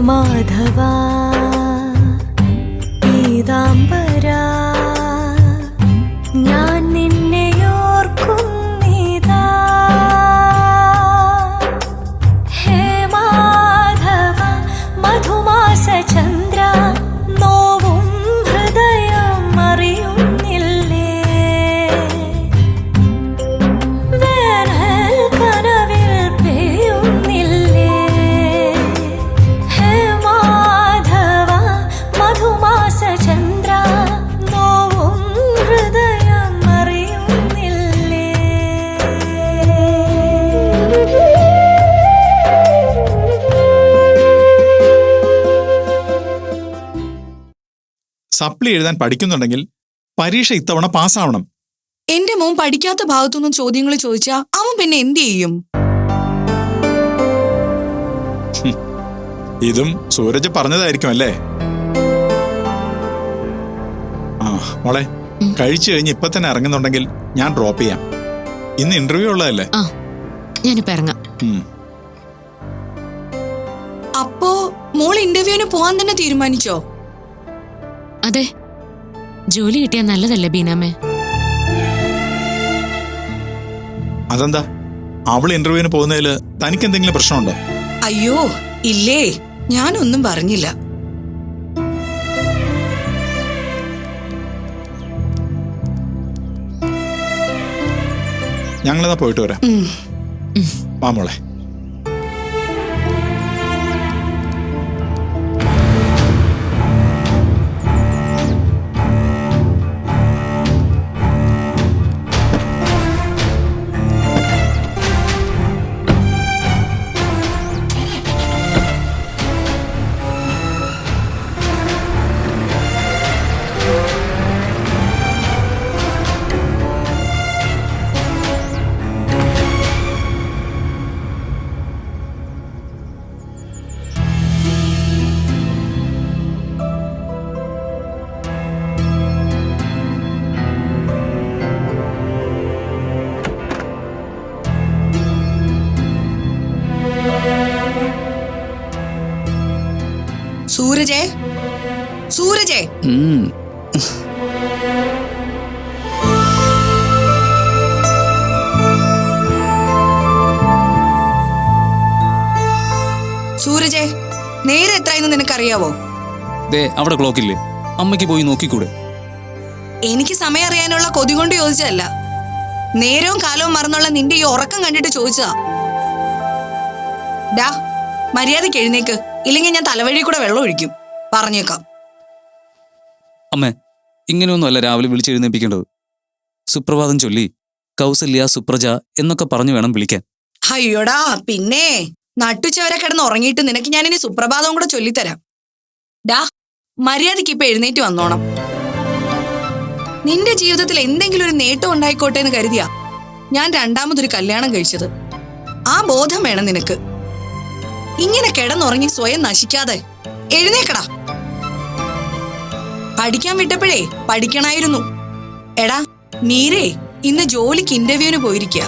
മാധവ പീതാംബരാ ഞാൻ നിന്നെ ഓർക്കുന്നിതാ. ഹേ മാധവ മധുമാസ ചന്ദ്ര നോവും ഹൃദയം അറിയുന്നില്ലേ. വേനൽ കനവിൽ പെയ്യുന്നില്ലേ. ഹേ മാധവ മധുമാസ ചന്ദ്ര നോവും ഹൃദയം അറിയുന്നില്ലേ. സപ്ലി എഴുതാൻ പഠിക്കുന്നുണ്ടെങ്കിൽ പരീക്ഷ ഇത്തവണ പാസ്സാവണം. എന്റെ മോൻ പഠിക്കാത്ത ഭാഗത്തുനിന്നും ചോദ്യങ്ങൾ ചോദിച്ചാ അവൻ പിന്നെ എന്ത് ചെയ്യും? ഇതും സൂരജ് പറഞ്ഞതായിരിക്കും അല്ലേ? ആ മോളെ, കഴിച്ചു കഴിഞ്ഞ് ഇപ്പൊ തന്നെ ഇറങ്ങുന്നുണ്ടെങ്കിൽ ഞാൻ ഡ്രോപ്പ് ചെയ്യാം. ഇന്ന് ഇന്റർവ്യൂ ഉള്ളതല്ലേ? ഞാനിപ്പോ ഇറങ്ങാം. അപ്പോ മോൾ ഇന്റർവ്യൂവിന് പോവാൻ തന്നെ തീരുമാനിച്ചോ? അതെ, ജോലി കിട്ടിയാൽ നല്ലതല്ലേ ബീനാമേ? അതെന്താ, അവൾ ഇന്റർവ്യൂവിന് പോകുന്നതിൽ തനിക്ക് എന്തെങ്കിലും പ്രശ്നമുണ്ടോ? അയ്യോ ഇല്ലേ, ഞാനൊന്നും പറഞ്ഞില്ല. ഞങ്ങളെന്നാ പോയിട്ട് വരാം. വാ മോളെ. സൂരജേ, സൂരജേ. സൂരജേ, നേരെ എത്രയെന്ന് നിനക്കറിയാവോ? അവിടെ ക്ലോക്കില്ലേ, അമ്മയ്ക്ക് പോയി നോക്കിക്കൂടെ? എനിക്ക് സമയം അറിയാനുള്ള കൊതി കൊണ്ട് ചോദിച്ചതല്ല, നേരവും കാലവും മറന്നുള്ള നിന്റെ ഈ ഉറക്കം കണ്ടിട്ട് ചോദിച്ചതാ. ഡാ, മര്യാദയ്ക്ക് എഴുന്നേക്ക്, ഇല്ലെങ്കിൽ ഞാൻ തലവഴി കൂടെ വെള്ളം ഒഴിക്കും, പറഞ്ഞേക്കാം. അമ്മേ, ഇങ്ങനെയൊന്നും അല്ല രാവിലെ വിളിച്ചെഴുന്നേപ്പിക്കേണ്ടത്. സുപ്രഭാതം ചൊല്ലി കൗസല്യ സുപ്രജ എന്നൊക്കെ പറഞ്ഞു വേണം വിളിക്കാൻ. അയ്യോടാ, പിന്നെ നട്ടുച്ചവരെ കിടന്ന് ഉറങ്ങിയിട്ട് നിനക്ക് ഞാനിനി സുപ്രഭാതവും കൂടെ ചൊല്ലിത്തരാം. ഡാ, മര്യാദയ്ക്ക് ഇപ്പൊ എഴുന്നേറ്റ് വന്നോണം. നിന്റെ ജീവിതത്തിൽ എന്തെങ്കിലും ഒരു നേട്ടം ഉണ്ടായിക്കോട്ടെ എന്ന് കരുതിയാ ഞാൻ രണ്ടാമതൊരു കല്യാണം കഴിച്ചത്. ആ ബോധം വേണം നിനക്ക്. ഇങ്ങനെ കിടന്നുറങ്ങി സ്വയം നശിക്കാതെ എഴുന്നേക്കടാ. പഠിക്കാൻ വിട്ടപ്പോഴേ പഠിക്കണായിരുന്നു. എടാ മീരേ ഇന്ന് ജോലിക്ക് ഇന്റർവ്യൂവിന് പോയിരിക്കുക.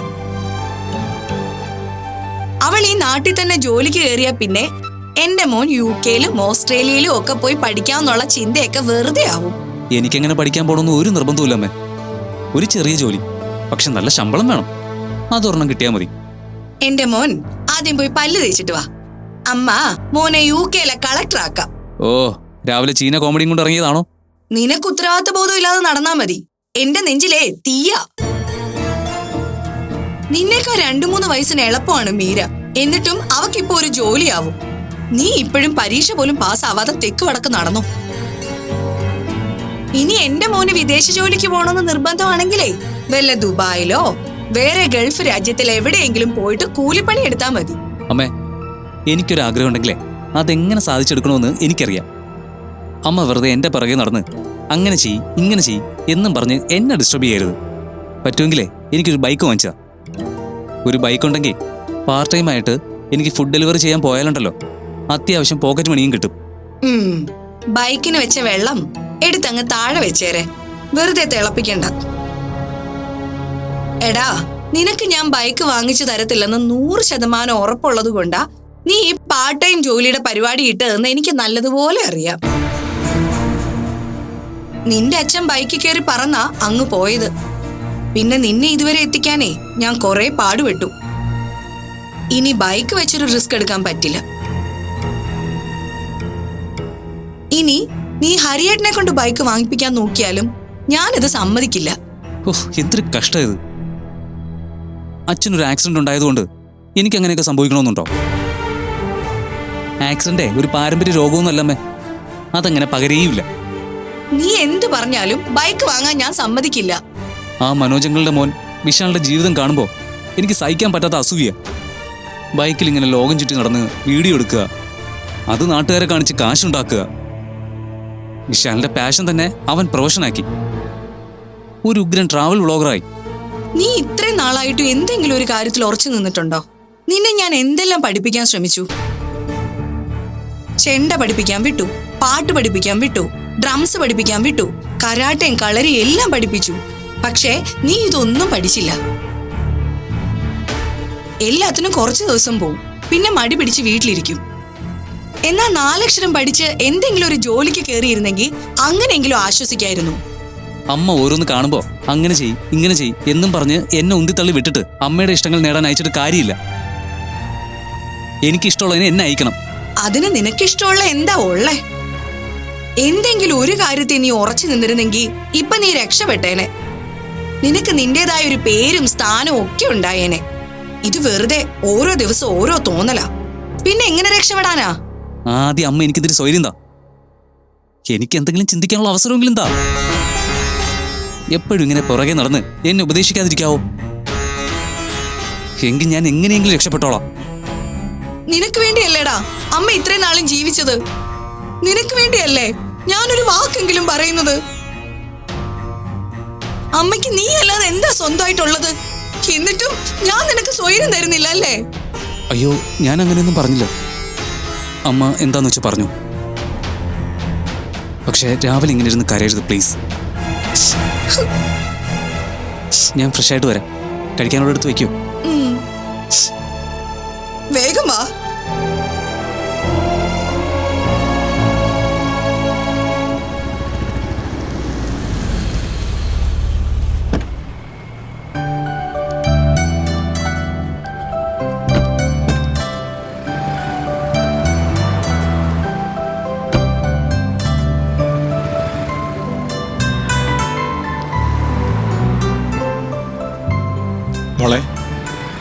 അവൾ ഈ നാട്ടിൽ തന്നെ ജോലിക്ക് കയറിയ പിന്നെ എന്റെ മോൻ UK-ലും ഓസ്ട്രേലിയയിലും ഒക്കെ പോയി പഠിക്കാന്നുള്ള ചിന്തയൊക്കെ വെറുതെ ആവും. എനിക്കെങ്ങനെ പഠിക്കാൻ പോകണമെന്ന് ഒരു നിർബന്ധമില്ല അമ്മേ. ഒരു ചെറിയ ജോലി, പക്ഷെ നല്ല ശമ്പളം വേണം, അതൊരെണ്ണം കിട്ടിയാൽ മതി. എന്റെ മോൻ ആദ്യം പോയി പല്ല് തേച്ചിട്ട് വാ. അമ്മ മോനെ UK-ലെ കളക്ടർ ആക്കാം. ഓ, രാവിലെ ചീന കോമഡിയും കൊണ്ട് ഇറങ്ങിയതാണോ? നിനക്ക് ഉത്തരവാദിത്ത ബോധം ഇല്ലാതെ നടന്നാ മതി. എന്റെ നെഞ്ചിലേ തീയ. നിന്നേക്കാ 2-3 വയസ്സിന് എളുപ്പമാണ് മീര. എന്നിട്ടും അവക്കിപ്പോ ഒരു ജോലിയാവും. നീ ഇപ്പോഴും പരീക്ഷ പോലും പാസ്സാവാതെ തെക്ക് വടക്ക് നടന്നു. ഇനി എന്റെ മോന് വിദേശ ജോലിക്ക് പോകണമെന്ന് നിർബന്ധമാണെങ്കിലേ വല്ല ദുബായിലോ വേറെ ഗൾഫ് രാജ്യത്തിൽ എവിടെയെങ്കിലും പോയിട്ട് കൂലിപ്പണി എടുത്താൽ മതി. അമ്മേ, എനിക്കൊരാഗ്രഹം ഉണ്ടെങ്കിലേ അതെങ്ങനെ സാധിച്ചെടുക്കണമെന്ന് എനിക്കറിയാം. അമ്മ വെറുതെ എൻ്റെ പിറകെ നടന്ന് അങ്ങനെ ചെയ്യ് ഇങ്ങനെ ചെയ്യ് എന്നും പറഞ്ഞ് എന്നെ ഡിസ്റ്റർബ് ചെയ്യരുത്. പറ്റുമെങ്കിലേ എനിക്കൊരു ബൈക്ക് വാങ്ങിച്ചാ. ഒരു ബൈക്ക് ഉണ്ടെങ്കിൽ പാർട്ട് ടൈം ആയിട്ട് എനിക്ക് ഫുഡ് ഡെലിവറി ചെയ്യാൻ പോയാലുണ്ടല്ലോ, അത്യാവശ്യം പോക്കറ്റ് മണിയും കിട്ടും. ബൈക്കിന് വെച്ച വെള്ളം എടുത്തങ്ങ് താഴെ വെച്ചേരെ, വെറുതെ തിളപ്പിക്കണ്ട. എടാ, നിനക്ക് ഞാൻ ബൈക്ക് വാങ്ങിച്ചു തരത്തില്ലെന്ന് 100% ഉറപ്പുള്ളത് കൊണ്ടാ നീ ഈ പാർട്ട് ടൈം ജോലിയുടെ പരിപാടി ഇട്ടതെന്ന് എനിക്ക് നല്ലതുപോലെ അറിയാം. നിന്റെ അച്ഛൻ ബൈക്കിൽ കയറി പറന്നാ അങ്ങ് പോയത്. പിന്നെ നിന്നെ ഇതുവരെ എത്തിക്കാനേ ഞാൻ കുറെ പാടുപെട്ടു. ഇനി ബൈക്ക് വെച്ചൊരു റിസ്ക് എടുക്കാൻ പറ്റില്ല. ഇനി നീ ഹരിയേട്ടനെ കൊണ്ട് ബൈക്ക് വാങ്ങിപ്പിക്കാൻ നോക്കിയാലും ഞാനിത് സമ്മതിക്കില്ല. ഓഹ്, എന്തൊരു കഷ്ടമായത്. അച്ഛനൊരു ആക്സിഡന്റ് ഉണ്ടായതുകൊണ്ട് എനിക്ക് അങ്ങനെയൊക്കെ സംഭവിക്കണമെന്നുണ്ടോ? ആക്സിഡന്റേ ഒരു പാരമ്പര്യ രോഗമൊന്നുമല്ലമ്മേ. അതങ്ങനെ പകരേയില്ല. നീ എന്ത് പറഞ്ഞാലും ബൈക്ക് വാങ്ങാൻ ഞാൻ സമ്മതിക്കില്ല. ആ മനോജങ്ങളുടെ മോൻ വിശാലിന്റെ ജീവിതം കാണുമ്പോൾ എനിക്ക് സഹിക്കാൻ പറ്റാത്ത അസൂയ. ബൈക്കിൽ ഇങ്ങനെ ലോകം ചുറ്റി നടന്ന് വീഡിയോ എടുക്കുക, അത് നാട്ടുകാരെ കാണിച്ച് കാശുണ്ടാക്കുക. വിശാലിന്റെ പാഷൻ തന്നെ അവൻ പ്രൊഫഷനാക്കി. ഒരു ഉഗ്രൻ ട്രാവൽ വ്ളോഗറായി. നീ ഇത്രയും നാളായിട്ടും എന്തെങ്കിലും ഒരു കാര്യത്തിൽ ഉറച്ചു നിന്നിട്ടുണ്ടോ? നിന്നെ ഞാൻ എന്തെല്ലാം പഠിപ്പിക്കാൻ ശ്രമിച്ചു. ചെണ്ട പഠിപ്പിക്കാൻ വിട്ടു, പാട്ട് പഠിപ്പിക്കാൻ വിട്ടു, ഡ്രംസ് പഠിപ്പിക്കാൻ വിട്ടു, കരാട്ടയും കളരിയും എല്ലാം പഠിപ്പിച്ചു. പക്ഷേ നീ ഇതൊന്നും പഠിച്ചില്ല. എല്ലാത്തിനും കുറച്ചു ദിവസം പോവും, പിന്നെ മടി പിടിച്ച് വീട്ടിലിരിക്കും. എന്നാ 4 അക്ഷരം പഠിച്ച് എന്തെങ്കിലും ഒരു ജോലിക്ക് കയറിയിരുന്നെങ്കിൽ അങ്ങനെയെങ്കിലും ആശ്വസിക്കായിരുന്നു. അമ്മ ഓരോന്ന് കാണുമ്പോ അങ്ങനെ ചെയ് ഇങ്ങനെ ചെയ് എന്നും പറഞ്ഞ് എന്നെ ഉന്തിത്തള്ളി വിട്ടിട്ട് അമ്മയുടെ ഇഷ്ടങ്ങൾ നേടാൻ അയച്ചിട്ട് കാര്യമില്ല. എനിക്കിഷ്ടമുള്ളതിനെ എന്നെ അയക്കണം. അതിന് നിനക്കിഷ്ടമുള്ള എന്താ ഉള്ളേ? എന്തെങ്കിലും ഒരു കാര്യത്തിൽ നീ ഉറച്ചു നിന്നിരുന്നെങ്കിൽ ഇപ്പൊ നീ രക്ഷപ്പെട്ടേനെ. നിനക്ക് നിന്റേതായ ഒരു പേരും സ്ഥാനവും ഒക്കെ ഉണ്ടായേനെ. ഇത് വെറുതെ ഓരോ ദിവസം ഓരോ തോന്നലാ. പിന്നെ എങ്ങനെ രക്ഷപ്പെടാനാ? ആദ്യം അമ്മ എനിക്കിതിരി സ്വൈര്യം താ. എനിക്ക് എന്തെങ്കിലും ചിന്തിക്കാനുള്ള അവസരമെങ്കിലും താ. എപ്പോഴും ഇങ്ങനെ പുറകെ നടന്ന് എന്നെ ഉപദേശിക്കാതിരിക്കാവോ? എങ്കിൽ ഞാൻ എങ്ങനെയെങ്കിലും രക്ഷപ്പെട്ടോളാം. നിനക്ക് വേണ്ടിയല്ലേടാ അമ്മ ഇത്രയും നാളും ജീവിച്ചത്. നിനക്ക് വേണ്ടിയല്ലേ ഞാനൊരു വാക്കെങ്കിലും പറയുന്നത്. അമ്മയ്ക്ക് നീ അല്ലാതെ എന്താ സ്വന്തമായിട്ടുള്ളത്? എന്നിട്ടും ഞാൻ നിനക്ക് സ്വൈര്യം തരുന്നില്ല അല്ലേ? അയ്യോ, ഞാൻ അങ്ങനെയൊന്നും പറഞ്ഞില്ല. അമ്മ എന്താന്ന് വെച്ചാൽ പറഞ്ഞു. പക്ഷേ രാവിലെ ഇങ്ങനെ ഇരുന്ന് കരയരുത് പ്ലീസ്. ഞാൻ ഫ്രഷ് ആയിട്ട് വരാം. കഴിക്കാനുള്ള എടുത്ത് വെക്കൂ. വേഗം വാ. മോളെ,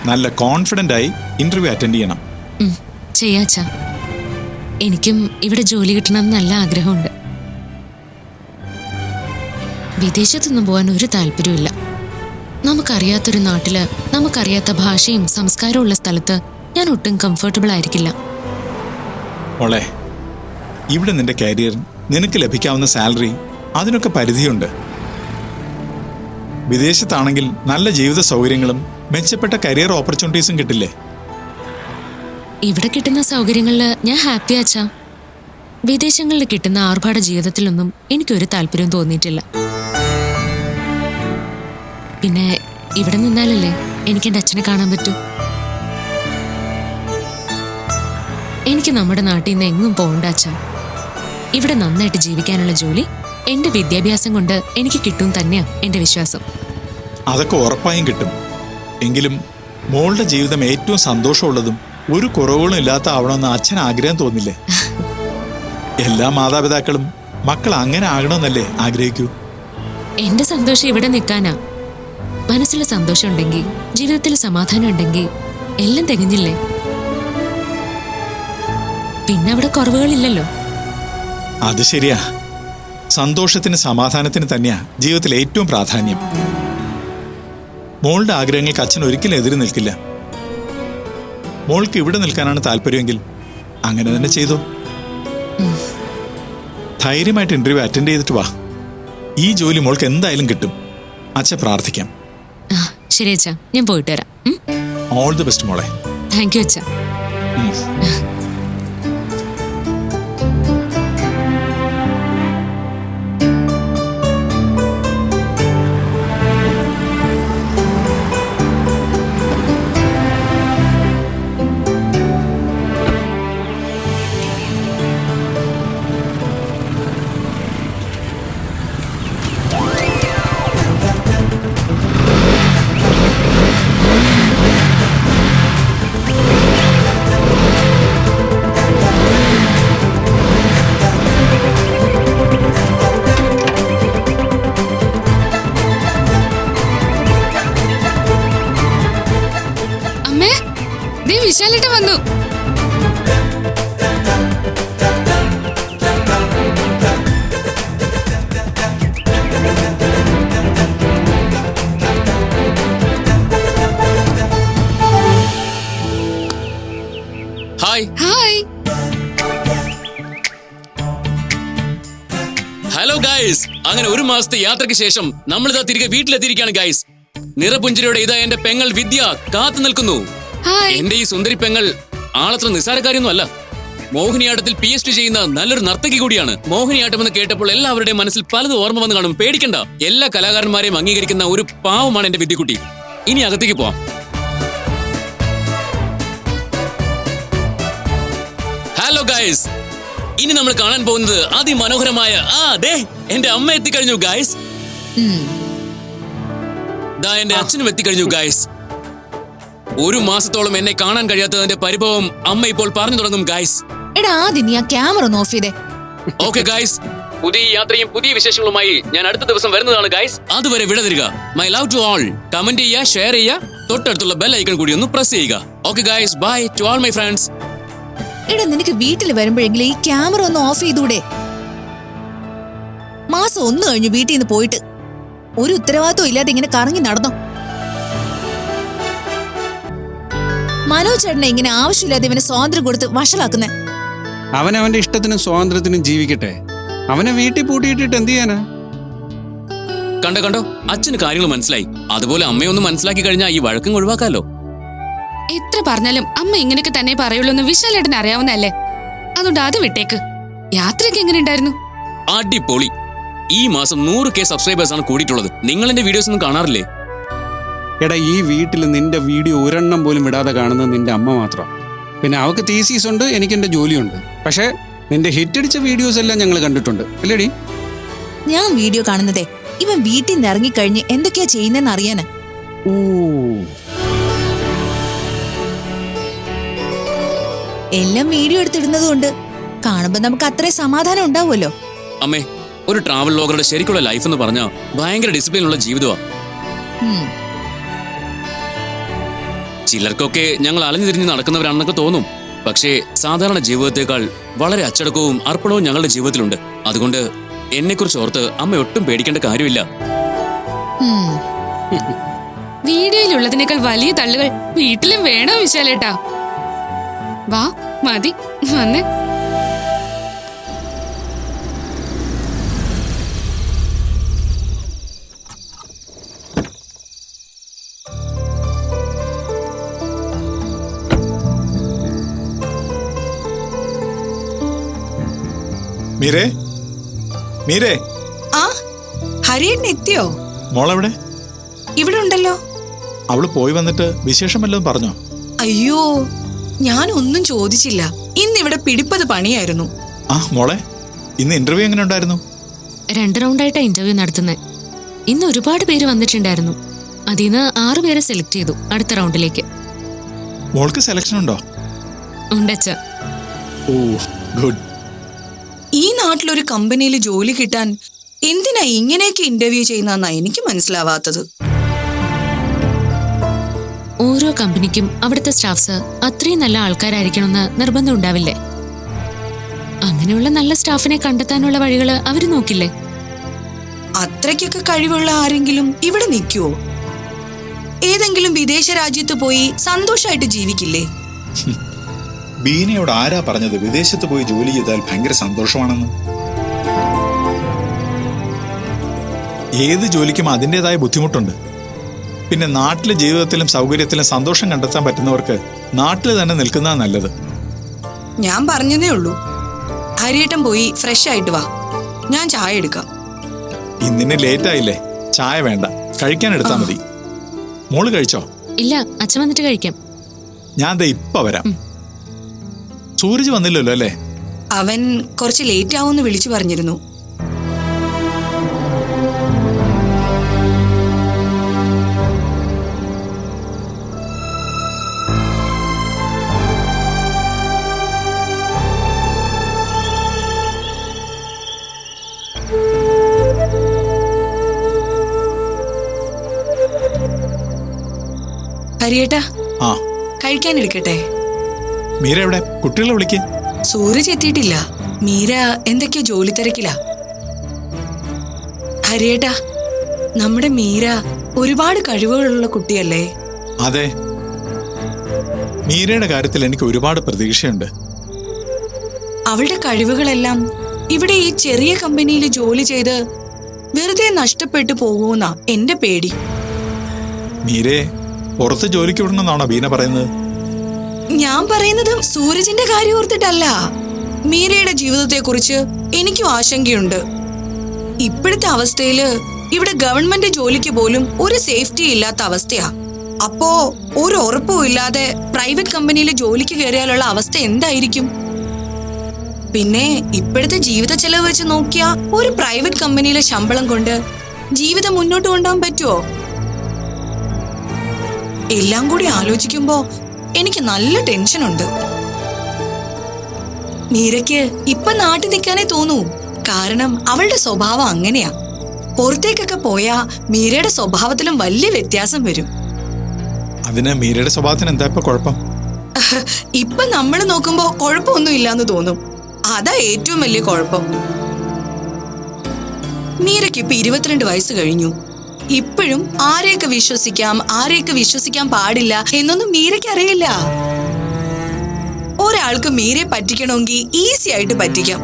നല്ല കോൺഫിഡന്റ് ആയി ഇന്റർവ്യൂ അറ്റൻഡ് ചെയ്യണം. ചെയ്യാച്ചാ. എനിക്കും ഇവിടെ ജോലി കിട്ടണം നല്ല ആഗ്രഹമുണ്ട്. വിദേശത്തൊന്നും പോകാൻ ഒരു താല്പര്യമില്ല. നമുക്കറിയാത്തൊരു നാട്ടില് നമുക്കറിയാത്ത ഭാഷയും സംസ്കാരവും ഉള്ള സ്ഥലത്ത് ഞാൻ ഒട്ടും കംഫർട്ടബിൾ ആയിരിക്കില്ല. മോളെ, ഇവിടെ നിന്റെ കരിയർ, നിനക്ക് ലഭിക്കാവുന്ന സാലറി, അതിനൊക്കെ പരിധിയുണ്ട്. വിദേശത്താണെങ്കിൽ നല്ല ജീവിത സൗകര്യങ്ങളും മെച്ചപ്പെട്ട കരിയർ ഓപ്പർച്യൂണിറ്റീസും കിട്ടില്ലേ? ഇവിടെ കിട്ടുന്ന സൗകര്യങ്ങളിൽ ഞാൻ ഹാപ്പി ആച്ചാ. വിദേശങ്ങളിൽ കിട്ടുന്ന ആർഭാട ജീവിതത്തിലൊന്നും എനിക്കൊരു താല്പര്യവും തോന്നിയിട്ടില്ല. പിന്നെ ഇവിടെ നിന്നാലല്ലേ എനിക്ക് എൻ്റെ അച്ഛനെ കാണാൻ പറ്റൂ. എനിക്ക് നമ്മുടെ നാട്ടിൽ നിന്ന് എങ്ങും പോകണ്ട അച്ഛാ. ഇവിടെ നന്നായിട്ട് ജീവിക്കാനുള്ള ജോലി എന്റെ വിദ്യാഭ്യാസം കൊണ്ട് എനിക്ക് കിട്ടും തന്നെയാ എന്റെ വിശ്വാസം. അതൊക്കെ ഉറപ്പായും കിട്ടും. എങ്കിലും മോളുടെ ജീവിതം ഏറ്റവും സന്തോഷമുള്ളതും ഒരു കുറവുകളും ഇല്ലാത്ത ആവണമെന്ന് അച്ഛൻ ആഗ്രഹം തോന്നില്ലേ? എല്ലാ മാതാപിതാക്കളും മക്കൾ അങ്ങനെ ആകണമെന്നല്ലേ ആഗ്രഹിക്കൂ? എന്റെ സന്തോഷം ഇവിടെ നിൽക്കാനാ. മനസ്സിൽ സന്തോഷം ഉണ്ടെങ്കിൽ, ജീവിതത്തിൽ സമാധാനം ഉണ്ടെങ്കിൽ എല്ലാം തികഞ്ഞില്ലേ? പിന്നെ അവിടെ കുറവുകളില്ലല്ലോ. അത് ശരിയാ. സന്തോഷത്തിന് സമാധാനത്തിന് തന്നെയാ ജീവിതത്തിൽ ഏറ്റവും പ്രാധാന്യം. മോളുടെ ആഗ്രഹങ്ങൾക്ക് അച്ഛൻ ഒരിക്കലും എതിര് നിൽക്കില്ല. മോൾക്ക് ഇവിടെ നിൽക്കാനാണ് താല്പര്യമെങ്കിൽ അങ്ങനെ തന്നെ ചെയ്തോ. ധൈര്യമായിട്ട് ഇന്റർവ്യൂ അറ്റൻഡ് ചെയ്തിട്ട് വാ. ഈ ജോലി മോൾക്ക് എന്തായാലും കിട്ടും. അച്ഛൻ പ്രാർത്ഥിക്കാം. ശരി അച്ഛാ, ഞാൻ പോയിട്ട് വരാം. ഓൾ ദി ബെസ്റ്റ് മോളെ. താങ്ക് യു അച്ഛാ. ഹലോ ഗൈസ്, അങ്ങനെ ഒരു മാസത്തെ യാത്രയ്ക്ക് ശേഷം നമ്മളിതാ തിരികെ വീട്ടിലെത്തിയിരിക്കുകയാണ് ഗൈസ്. നിറപുഞ്ചിരിയോടെ ഇതാ എന്റെ പെങ്ങൾ വിദ്യ കാത്തു നിൽക്കുന്നു. എന്റെ ഈ സുന്ദരി പെങ്ങൾ ആളത്ര നിസ്സാരക്കാരിയൊന്നും അല്ല. മോഹിനിയാട്ടത്തിൽ PhD ചെയ്യുന്ന നല്ലൊരു നർത്തകി കൂടിയാണ്. മോഹിനിയാട്ടം എന്ന് കേട്ടപ്പോൾ എല്ലാവരുടെയും മനസ്സിൽ പലതും ഓർമ്മ വന്ന് കാണും. പേടിക്കണ്ട, എല്ലാ കലാകാരന്മാരെയും അംഗീകരിക്കുന്ന ഒരു പാവമാണ് എന്റെ വിദ്യക്കുട്ടി. ഇനി അകത്തേക്ക് പോവാം. ഹലോ ഗൈസ്, ഇനി നമ്മൾ കാണാൻ പോകുന്നത് അതിമനോഹരമായ എന്റെ അമ്മ എത്തിക്കഴിഞ്ഞു ഗൈസ്. ദാ എന്റെ അച്ഛനും എത്തിക്കഴിഞ്ഞു ഗൈസ്. ഒരു മാസത്തോളം എന്നെ കാണാൻ കഴിയാത്തതിന്റെ പരിഭവം അമ്മ ഇപ്പോൾ പറഞ്ഞു തുടങ്ങും ഗൈസ്. എടാ ആദ്യം നീ ആ ക്യാമറ ഒന്ന് ഓഫ് ചെയ്തേ. ഓക്കെ ഗൈസ്, പുതിയ യാത്രയും പുതിയ വിശേഷങ്ങളുമായി ഞാൻ അടുത്ത ദിവസം വരുന്നതാണ് ഗൈസ്. അതുവരെ വിട തരിക. My love to all. Comment ചെയ്യുക, ഷെയർ ചെയ്യുക, തൊട്ടടുത്തുള്ള ബെൽ ഐക്കൺ കൂടി ഒന്ന് പ്രസ് ചെയ്യുക. Okay guys, bye to all my friends. എടാ നിനക്ക് വീട്ടിൽ വരുമ്പോഴെങ്കിലും ഈ ക്യാമറ ഒന്ന് ഓഫ് ചെയ്തൂടെ? മാസം 1 കഴിഞ്ഞു വീട്ടിൽ നിന്ന് പോയിട്ട് ഒരു ഉത്തരവാദിത്വം ഇല്ലാതെ ഇങ്ങനെ കറങ്ങി നടന്നോ? മനോജ് ചേട്ടനെ ഇങ്ങനെ ആവശ്യമില്ലാതെ ഇവന് സ്വാതന്ത്ര്യം കൊടുത്ത് വഷളാക്കുന്നേ. അവനവന്റെ ഇഷ്ടത്തിനും സ്വാതന്ത്ര്യത്തിനും ജീവിക്കട്ടെ. അവനെ വീട്ടിൽ പൂട്ടിയിട്ടിട്ട് എന്ത് ചെയ്യാനാ? കണ്ടോ, അച്ഛന് കാര്യങ്ങൾ മനസ്സിലായി. അതുപോലെ അമ്മയൊന്ന് മനസ്സിലാക്കി കഴിഞ്ഞാൽ ഈ വഴക്കും ഒഴിവാക്കാലോ. എത്ര പറഞ്ഞാലും അമ്മ ഇങ്ങനെയൊക്കെ തന്നെ പറയുള്ളൂ എന്ന് വിശാലേട്ടന് അറിയാവുന്നതല്ലേ. അതുകൊണ്ട് അത് വിട്ടേക്ക്. യാത്രയൊക്കെ എങ്ങനെ ഉണ്ടായിരുന്നു? അടിപൊളി. ഈ മാസം 100K സബ്സ്ക്രൈബേഴ്സ് ആണ് കൂടിയിട്ടുള്ളത്. നിങ്ങൾ എന്റെ വീഡിയോസ് ഒന്നും കാണാറില്ലേ? എടാ, ഈ വീട്ടിൽ നിന്റെ വീഡിയോ ഒരെണ്ണം പോലും വിടാതെ കാണുന്നത് നിന്റെ അമ്മ മാത്രം. പിന്നെ അവൾക്ക് തീസീസ് ഉണ്ട്, എനിക്ക് എന്റെ ജോലിയുണ്ട്. പക്ഷേ നിന്റെ ഹിറ്റടിച്ച വീഡിയോസ് എല്ലാം ഞങ്ങൾ കണ്ടിട്ടുണ്ട്, അല്ലേടി? ഞാൻ വീഡിയോ കാണുന്നതേ ഇവൻ വീട്ടിൽ നിന്ന് ഇറങ്ങിക്കഴിഞ്ഞ് എന്തൊക്കെയാ ചെയ്യുന്നതെന്ന് അറിയാന്. ഓ, എല്ലാം വീഡിയോ എടുത്തിടുന്നത് കൊണ്ട് കാണുമ്പോ നമുക്ക് അത്രയും സമാധാനം ഉണ്ടാവുമല്ലോ. അമ്മേ, ഒരു ട്രാവൽ വ്ലോഗറുടെ ശരിക്കുള്ള ലൈഫ് എന്ന് പറഞ്ഞാൽ ഭയങ്കര ഡിസിപ്ലിൻ ഉള്ള ജീവിതമാണ്. ചിലർക്കൊക്കെ ഞങ്ങൾ അലഞ്ഞു തിരിഞ്ഞ് നടക്കുന്നവരാണെന്നൊക്കെ തോന്നും. പക്ഷേ സാധാരണ ജീവിതത്തെക്കാൾ വളരെ അച്ചടക്കവും അർപ്പണവും ഞങ്ങളുടെ ജീവിതത്തിലുണ്ട്. അതുകൊണ്ട് എന്നെക്കുറിച്ച് ഓർത്ത് അമ്മ ഒട്ടും പേടിക്കേണ്ട കാര്യമില്ല. വീഡിയോയിലുള്ളതിനേക്കാൾ വലിയ തള്ളുകൾ വീട്ടിലും വേണോ വിശാലേട്ടാ? വാ, മതി, വന്നേ. മീരേ, ആ, ഹരിയേട്ടൻ എത്തിയോ? മോളെവിടെ? ഇവിടെ ഉണ്ടല്ലോ. അവള് പോയി വന്നിട്ട് വിശേഷം വല്ലതും പറഞ്ഞോ? അയ്യോ, ഞാനൊന്നും ചോദിച്ചില്ല. ഇന്നിവിടെ പിടിപ്പത് പണിയായിരുന്നു. ആ മോളെ, ഇന്ന് ഇന്റർവ്യൂ എങ്ങനെ ഉണ്ടായിരുന്നു? 2 റൗണ്ടായിട്ടാ ഇന്റർവ്യൂ നടത്തുന്നത്. ഇന്ന് ഒരുപാട് പേര് വന്നിട്ടുണ്ടായിരുന്നു. അതിന്ന് 6 പേരെ സെലക്ട് ചെയ്തു അടുത്ത റൗണ്ടിലേക്ക്. മോൾക്ക് സെലക്ഷൻ ഉണ്ടോ? ഉണ്ടച്ച. ഓ, ഗുഡ്. ഈ നാട്ടിലൊരു കമ്പനിയിൽ ജോലി കിട്ടാൻ എന്തിനാ ഇങ്ങനെയൊക്കെ ഇന്റർവ്യൂ ചെയ്യുന്നതെന്നാ എനിക്ക് മനസ്സിലാവാത്തത്. ഓരോ കമ്പനിക്കും അവിടുത്തെ സ്റ്റാഫ്സ് അത്രയും നല്ല ആൾക്കാരായിരിക്കണമെന്ന് നിർബന്ധം ഉണ്ടാവില്ലേ? അങ്ങനെയുള്ള നല്ല സ്റ്റാഫിനെ കണ്ടെത്താനുള്ള വഴികള് അവര് നോക്കില്ലേ? അത്രയ്ക്കൊക്കെ കഴിവുള്ള ആരെങ്കിലും ഇവിടെ നിൽക്കുവോ? ഏതെങ്കിലും വിദേശ രാജ്യത്ത് പോയി സന്തോഷമായിട്ട് ജീവിക്കില്ലേ? ബീനയോട് ആരാ പറഞ്ഞത് വിദേശത്ത് പോയി ജോലി ചെയ്താൽ ഭയങ്കര സന്തോഷമാണെന്ന്? ഏത് ജോലിക്കും അതിൻ്റെതായ ബുദ്ധിമുട്ടുണ്ട്. പിന്നെ നാട്ടിലെ ജീവിതത്തിലും സൗകര്യത്തിലും സന്തോഷം കണ്ടെത്താൻ പറ്റുന്നവർക്ക് നാട്ടിൽ തന്നെ നിൽക്കുന്നതാണ് നല്ലത്. ഞാൻ പറഞ്ഞതേ ഉള്ളൂ. ഹരിയേട്ടൻ പോയി ഫ്രഷ് ആയിട്ട് വാ, ഞാൻ ചായ എടുക്കാം. ഇന്നിന് ലേറ്റ് ആയില്ലേ? ചായ വേണ്ട, കഴിക്കാൻ എടുത്താൽ മതി. മോള് കഴിച്ചോ? ഇല്ല, അച്ഛൻ വന്നിട്ട് കഴിക്കാം. ഞാൻ ദേ ഇപ്പൊ വരാം. സൂരജ് വന്നില്ലല്ലോ അല്ലേ? അവൻ കുറച്ച് ലേറ്റ് ആവുമെന്ന് വിളിച്ചു പറഞ്ഞിരുന്നു. ഹരിയേട്ടാ, ആ കഴിക്കാൻ എടുക്കട്ടെ? മീര എവിടെ? കുട്ടികളെ വിളിക്ക്. സൂരജ് എത്തിയിട്ടില്ല. മീര എന്തൊക്കെയോ ജോലി തിരക്കില്ല. ഹരിയേട്ടാ, നമ്മുടെ മീര ഒരുപാട് കഴിവുകളുള്ള കുട്ടിയല്ലേ? അതെ, മീരയുടെ കാര്യത്തിൽ എനിക്ക് ഒരുപാട് പ്രതീക്ഷയുണ്ട്. അവളുടെ കഴിവുകളെല്ലാം ഇവിടെ ഈ ചെറിയ കമ്പനിയിൽ ജോലി ചെയ്ത് വെറുതെ നഷ്ടപ്പെട്ടു പോകുമെന്നാ എന്റെ പേടി. മീരെ പുറത്ത് ജോലിക്ക് വിടണമെന്നാണോ ബീന പറയുന്നത്? ഞാൻ പറയുന്നത് സൂരജിന്റെ കാര്യം ഓർത്തിട്ടല്ല. മീരയുടെ ജീവിതത്തെ കുറിച്ച് എനിക്കും ആശങ്കയുണ്ട്. ഇപ്പോഴത്തെ അവസ്ഥയില് ഇവിടെ ഗവൺമെന്റ് ജോലിക്ക് പോലും ഒരു സേഫ്റ്റി ഇല്ലാത്ത അവസ്ഥയാ. അപ്പോ ഒരു ഉറപ്പും ഇല്ലാതെ പ്രൈവറ്റ് കമ്പനിയിൽ ജോലിക്ക് കയറിയാലുള്ള അവസ്ഥ എന്തായിരിക്കും? പിന്നെ ഇപ്പോഴത്തെ ജീവിത ചെലവ് വെച്ച് നോക്കിയാ ഒരു പ്രൈവറ്റ് കമ്പനിയിലെ ശമ്പളം കൊണ്ട് ജീവിതം മുന്നോട്ട് കൊണ്ടുപോകാൻ പറ്റുമോ? എല്ലാം കൂടി ആലോചിക്കുമ്പോ എനിക്ക് നല്ല ടെൻഷനുണ്ട്. മീരയ്ക്ക് ഇപ്പൊ നാട്ടിൽ നിൽക്കാനേ തോന്നൂ. കാരണം അവളുടെ സ്വഭാവം അങ്ങനെയാ. പുറത്തേക്കൊക്കെ പോയാ മീരയുടെ സ്വഭാവത്തിലും വലിയ വ്യത്യാസം വരും. അതിന് മീരയുടെ സ്വഭാവത്തിന് എന്താ ഇപ്പൊ കുഴപ്പം? ഇപ്പൊ നമ്മൾ നോക്കുമ്പോ കുഴപ്പമൊന്നും ഇല്ലാന്ന് തോന്നും. അതാ ഏറ്റവും വലിയ കുഴപ്പം. മീരയ്ക്ക് ഇപ്പൊ 22 വയസ്സ് കഴിഞ്ഞു. ഇപ്പോഴും ആരെയൊക്കെ വിശ്വസിക്കാം പാടില്ല എന്നൊന്നും മീരയ്ക്ക് അറിയില്ല. ഒരാൾക്ക് മീരയെ പറ്റിക്കണമെങ്കിൽ ഈസി ആയിട്ട് പറ്റിക്കാം.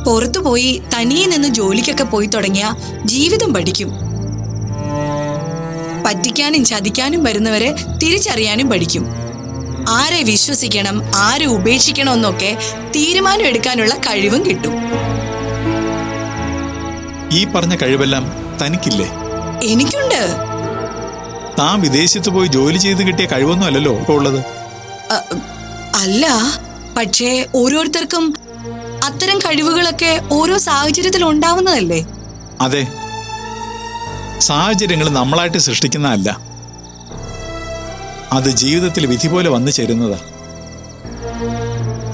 പുറത്തു പോയി തനിയെ നിന്ന് ജോലിക്കൊക്കെ പോയി തുടങ്ങിയ ജീവിതം പഠിക്കും. പറ്റിക്കാനും ചതിക്കാനും വരുന്നവരെ തിരിച്ചറിയാനും പഠിക്കും. ആരെ വിശ്വസിക്കണം, ആരെ ഉപേക്ഷിക്കണം എന്നൊക്കെ തീരുമാനം എടുക്കാനുള്ള കഴിവും കിട്ടും. ഈ പറഞ്ഞ കഴിവെല്ലാം തനിക്കില്ലേ? എനിക്കുണ്ട്. താൻ വിദേശത്ത് പോയി ജോലി ചെയ്ത് കിട്ടിയ കഴിവൊന്നും അല്ലല്ലോ ഇപ്പൊ ഉള്ളത്. അല്ല, പക്ഷേ ഓരോരുത്തർക്കും അത്തരം കഴിവുകളൊക്കെ ഓരോ സാഹചര്യത്തിൽ ഉണ്ടാവുന്നതല്ലേ? അതെ, സാഹചര്യങ്ങൾ നമ്മളായിട്ട് സൃഷ്ടിക്കുന്നതല്ല, അത് ജീവിതത്തിൽ വിധി പോലെ വന്നു ചേരുന്നതാ.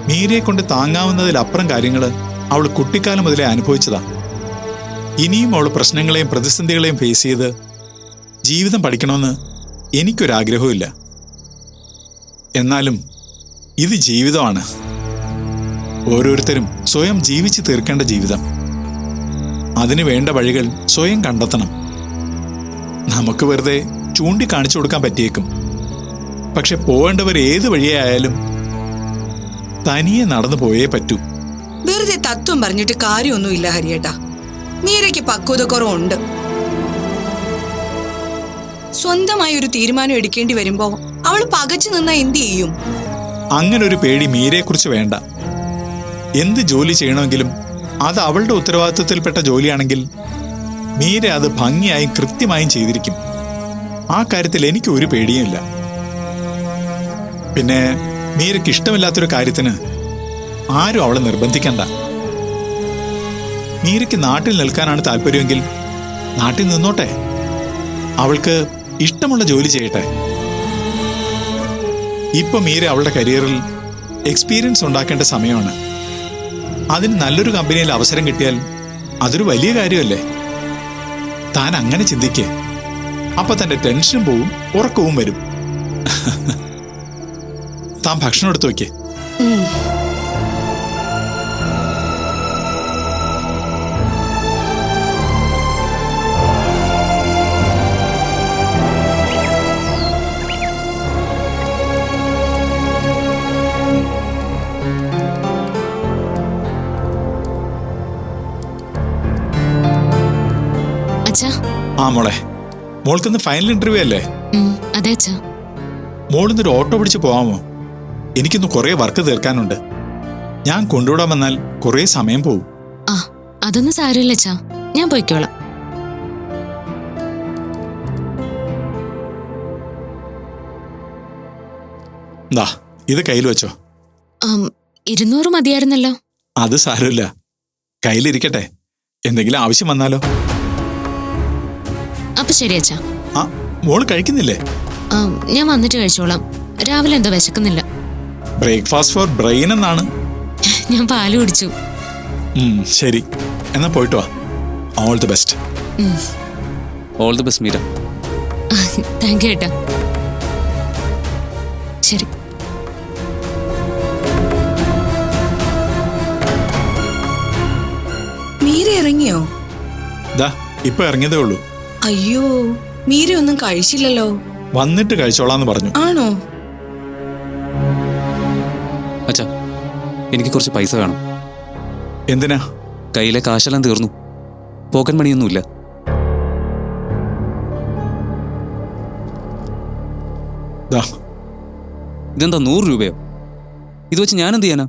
മീരയെ കൊണ്ട് താങ്ങാവുന്നതിലപ്പുറം കാര്യങ്ങൾ അവൾ കുട്ടിക്കാലം മുതലേ അനുഭവിച്ചതാ. ഇനിയും അവൾ പ്രശ്നങ്ങളെയും പ്രതിസന്ധികളെയും ഫേസ് ചെയ്ത് ജീവിതം പഠിക്കണമെന്ന് എനിക്കൊരാഗ്രഹവുമില്ല. എന്നാലും ഇത് ജീവിതമാണ്. ഓരോരുത്തരും സ്വയം ജീവിച്ച് തീർക്കേണ്ട ജീവിതം. അതിനു വേണ്ട വഴികൾ സ്വയം കണ്ടെത്തണം. നമുക്ക് വെറുതെ ചൂണ്ടിക്കാണിച്ചു കൊടുക്കാൻ പറ്റിയേക്കും. പക്ഷെ പോവേണ്ടവർ ഏത് വഴിയായാലും തനിയെ നടന്നു പോയേ പറ്റൂ. വെറുതെ തത്വം പറഞ്ഞിട്ട് കാര്യമൊന്നുമില്ല ഹരിയേട്ടാ. മീരയ്ക്ക് പക്വത കുറവുണ്ട്. സ്വന്തമായി ഒരു തീരുമാനം എടുക്കേണ്ടി വരുമ്പോ അവൾ പകച്ചു നിന്നാ എന്ത് ചെയ്യും? അങ്ങനെ ഒരു പേടി മീരയെ കുറിച്ച് വേണ്ട. എന്ത് ജോലി ചെയ്യണമെങ്കിലും അത് അവളുടെ ഉത്തരവാദിത്വത്തിൽപ്പെട്ട ജോലിയാണെങ്കിൽ മീര അത് ഭംഗിയായും കൃത്യമായും ചെയ്തിരിക്കും. ആ കാര്യത്തിൽ എനിക്ക് ഒരു പേടിയുമില്ല. പിന്നെ മീരയ്ക്ക് ഇഷ്ടമില്ലാത്തൊരു കാര്യത്തിന് ആരും അവളെ നിർബന്ധിക്കണ്ട. മീരയ്ക്ക് നാട്ടിൽ നിൽക്കാനാണ് താല്പര്യമെങ്കിൽ നാട്ടിൽ നിന്നോട്ടെ. അവൾക്ക് ഇഷ്ടമുള്ള ജോലി ചെയ്യട്ടെ. ഇപ്പൊ മീര അവളുടെ കരിയറിൽ എക്സ്പീരിയൻസ് ഉണ്ടാക്കേണ്ട സമയമാണ്. അതിന് നല്ലൊരു കമ്പനിയിൽ അവസരം കിട്ടിയാൽ അതൊരു വലിയ കാര്യമല്ലേ? താൻ അങ്ങനെ ചിന്തിക്കേ. അപ്പൊ തന്റെ ടെൻഷനും പോവും, ഉറക്കവും വരും. താൻ ഭക്ഷണം എടുത്തു വയ്ക്കേ. ആ മോളെ, മോൾക്കിന്ന് ഫൈനൽ ഇന്റർവ്യൂ അല്ലേ? അതെ അച്ഛാ. മോളിന്നൊരു ഓട്ടോ പിടിച്ച് പോവാമോ? എനിക്കിന്ന് കുറെ വർക്ക് തീർക്കാനുണ്ട്. ഞാൻ കൊണ്ടുവിടാൻ വന്നാൽ കുറെ സമയം പോവും. ആ, അതൊന്നും സാരമില്ല അച്ഛാ, ഞാൻ പോയിക്കോളാം. ദാ ഇത് കയ്യിൽ വെച്ചോ. 200 മതിയായിരുന്നല്ലോ. അത് സാരമില്ല, കയ്യിലിരിക്കട്ടെ. എന്തെങ്കിലും ആവശ്യം വന്നാലോ. അപ്പൊ ശരി അച്ഛാ. ആ, മോള് കഴിക്കുന്നില്ലേ? ഞാൻ വന്നിട്ട് കഴിച്ചോളാം. രാവിലെ എന്തോ വിശക്കുന്നില്ല. ബ്രേക്ക്ഫാസ്റ്റ് ഫോർ ബ്രെയിൻ എന്നാണ്. ഞാൻ പാല് കുടിച്ചു. ശരി, എന്നാ പോയിട്ട് വാ. All the best. All the best Meera. Thank you ഏട്ടാ. ശരി. മീര ഇറങ്ങിയോ? ദാ ഇപ്പൊ ഇറങ്ങിയതേ ഉള്ളൂ. അയ്യോ, മീര ഒന്നും കഴിച്ചില്ലല്ലോ. വന്നിട്ട് കഴിച്ചോളാന്ന് പറഞ്ഞു. ആണോ? അച്ഛാ, എനിക്ക് കുറച്ച് പൈസ വേണം. എന്തിനാ? കയ്യിലെ കാശെല്ലാം തീർന്നു. പോക്കറ്റ് മണിയൊന്നുമില്ല. ദാ, ഇതെന്താ 100 രൂപയോ? ഇത് വെച്ച് ഞാൻ എന്ത് ചെയ്യാനാ?